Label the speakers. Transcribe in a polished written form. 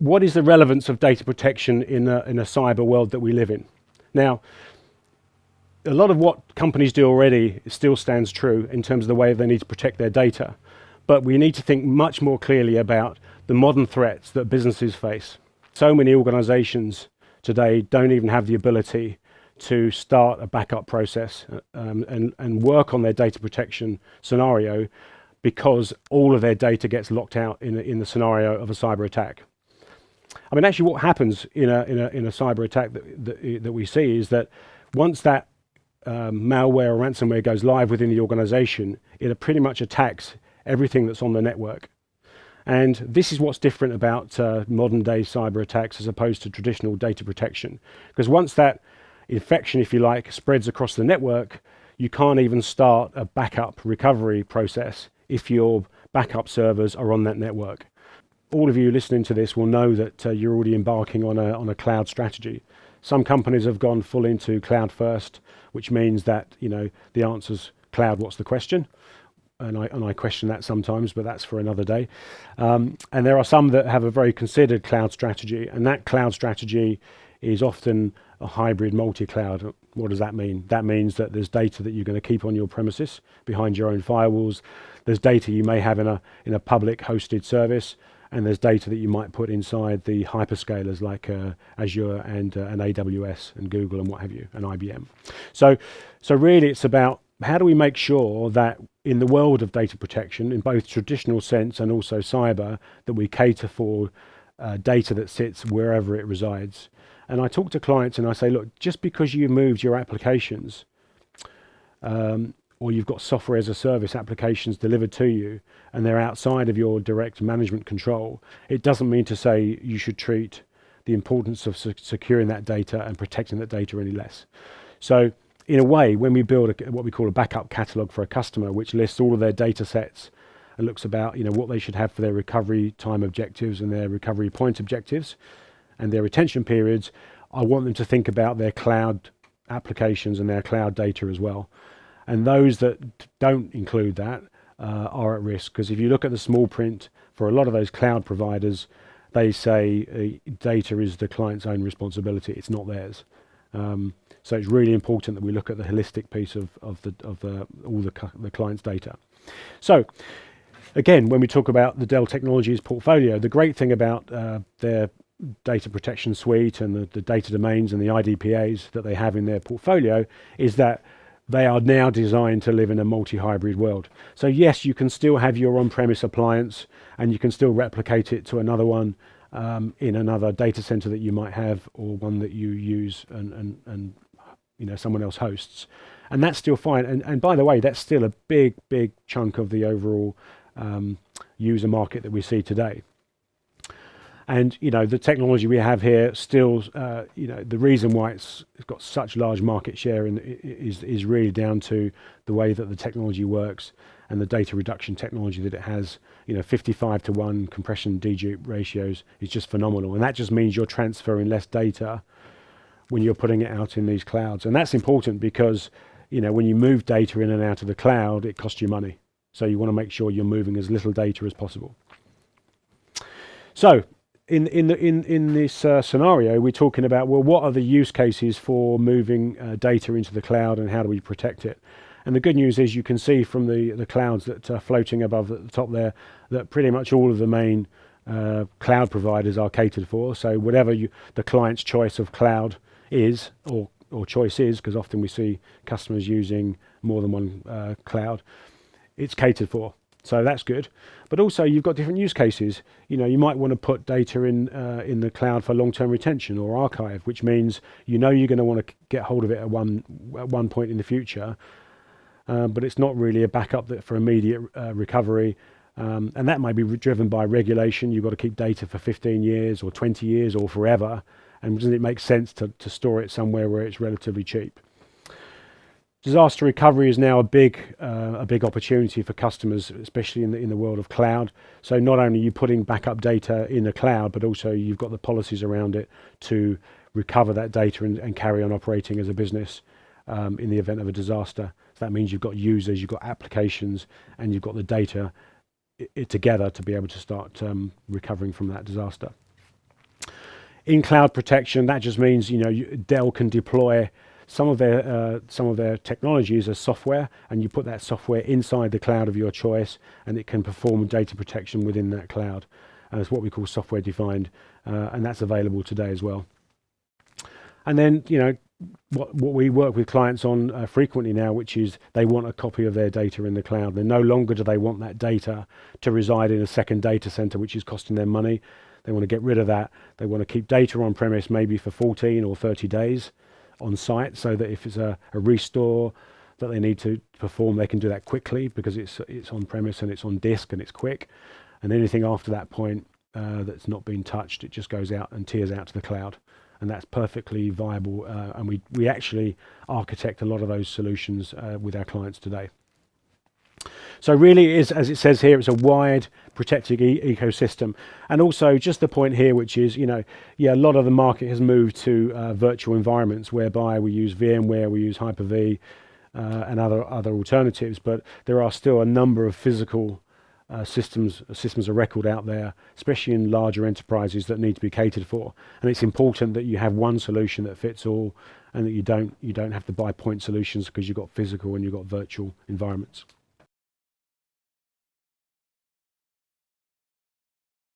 Speaker 1: what is the relevance of data protection in a cyber world that we live in? Now, a lot of what companies do already still stands true in terms of the way they need to protect their data, but we need to think much more clearly about the modern threats that businesses face. So many organizations today don't even have the ability to start a backup process and work on their data protection scenario because all of their data gets locked out in the scenario of a cyber attack. I mean, actually, what happens in a cyber attack that we see is that once that malware or ransomware goes live within the organization, it pretty much attacks everything that's on the network. And this is what's different about modern day cyber attacks as opposed to traditional data protection. Because once that infection, if you like, spreads across the network, you can't even start a backup recovery process if your backup servers are on that network. All of you listening to this will know that you're already embarking on a cloud strategy. Some companies have gone full into cloud first, which means that, you know, the answer's cloud, what's the question? And I question that sometimes, but that's for another day. And there are some that have a very considered cloud strategy, and that cloud strategy is often a hybrid multi-cloud. What does that mean? That means that there's data that you're going to keep on your premises behind your own firewalls. There's data you may have in a public hosted service, and there's data that you might put inside the hyperscalers like Azure and AWS and Google and what have you, and IBM. So really it's about how do we make sure that in the world of data protection, in both traditional sense and also cyber, that we cater for data that sits wherever it resides. And I talk to clients and I say, look, just because you moved your applications or you've got software as a service applications delivered to you and they're outside of your direct management control, it doesn't mean to say you should treat the importance of securing that data and protecting that data any less. So in a way, when we build what we call a backup catalog for a customer, which lists all of their data sets and looks about, you know, what they should have for their recovery time objectives and their recovery point objectives and their retention periods, I want them to think about their cloud applications and their cloud data as well. And those that don't include that are at risk, because if you look at the small print for a lot of those cloud providers, they say data is the client's own responsibility, it's not theirs. So it's really important that we look at the holistic piece of all the client's data. So again, when we talk about the Dell Technologies portfolio, the great thing about their data protection suite and the data domains and the IDPAs that they have in their portfolio is that they are now designed to live in a multi-hybrid world. So yes, you can still have your on-premise appliance and you can still replicate it to another one in another data center that you might have, or one that you use and you know, someone else hosts, and that's still fine. And by the way, that's still a big chunk of the overall user market that we see today. And you know, the technology we have here still, you know, the reason why it's got such large market share is really down to the way that the technology works and the data reduction technology that it has. You know, 55-to-1 compression dedupe ratios is just phenomenal, and that just means you're transferring less data when you're putting it out in these clouds. And that's important because, you know, when you move data in and out of the cloud, it costs you money. So you want to make sure you're moving as little data as possible. So in this scenario, we're talking about, well, what are the use cases for moving data into the cloud and how do we protect it? And the good news is you can see from the clouds that are floating above at the top there that pretty much all of the main cloud providers are catered for. So whatever the client's choice of cloud is, or choice is, because often we see customers using more than one cloud, it's catered for. So that's good. But also you've got different use cases. You know, you might want to put data in the cloud for long-term retention or archive, which means you know you're going to want to get hold of it at one point in the future, but it's not really a backup for immediate recovery. And that may be driven by regulation. You've got to keep data for 15 years or 20 years or forever. And doesn't it make sense to store it somewhere where it's relatively cheap? Disaster recovery is now a big opportunity for customers, especially in the world of cloud. So not only are you putting backup data in the cloud, but also you've got the policies around it to recover that data and carry on operating as a business in the event of a disaster. So that means you've got users, you've got applications, and you've got the data together to be able to start recovering from that disaster. In cloud protection, that just means Dell can deploy some of their technologies as software, and you put that software inside the cloud of your choice, and it can perform data protection within that cloud. And it's what we call software defined, and that's available today as well. And then what we work with clients on frequently now, which is they want a copy of their data in the cloud. Then no longer do they want that data to reside in a second data center, which is costing them money. They want to get rid of that. They want to keep data on premise maybe for 14 or 30 days on site, so that if it's a restore that they need to perform, they can do that quickly because it's on premise and it's on disk and it's quick. And anything after that point that's not been touched, it just goes out and tears out to the cloud. And that's perfectly viable, and we actually architect a lot of those solutions with our clients today. So really, it is, as it says here, it's a wide protected ecosystem. And also just the point here, which is, a lot of the market has moved to virtual environments whereby we use VMware, we use Hyper-V and other alternatives, but there are still a number of physical systems of record out there, especially in larger enterprises that need to be catered for. And it's important that you have one solution that fits all, and that you don't have to buy point solutions because you've got physical and you've got virtual environments.